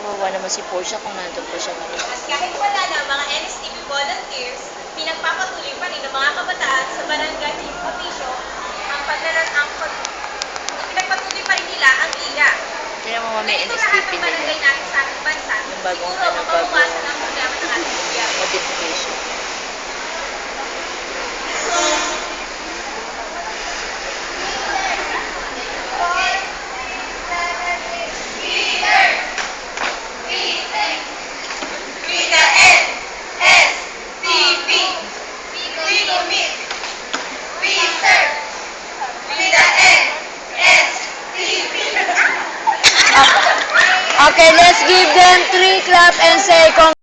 Kawawa naman si Portia kung nandun pa siya ngayon. At kahit wala na mga NSTP volunteers, pinagpapatuloy pa rin ng mga kabataan sa barangay chief officio pinagpatuloy pa rin nila ang liga. Tignan mo may Ito lahat NSTP ng nila. barangay natin sa ating bansa, Yung bagong siguro mababawasan ang problema ng ating gobyerno. modification. Okay, let's give them 3 clap and say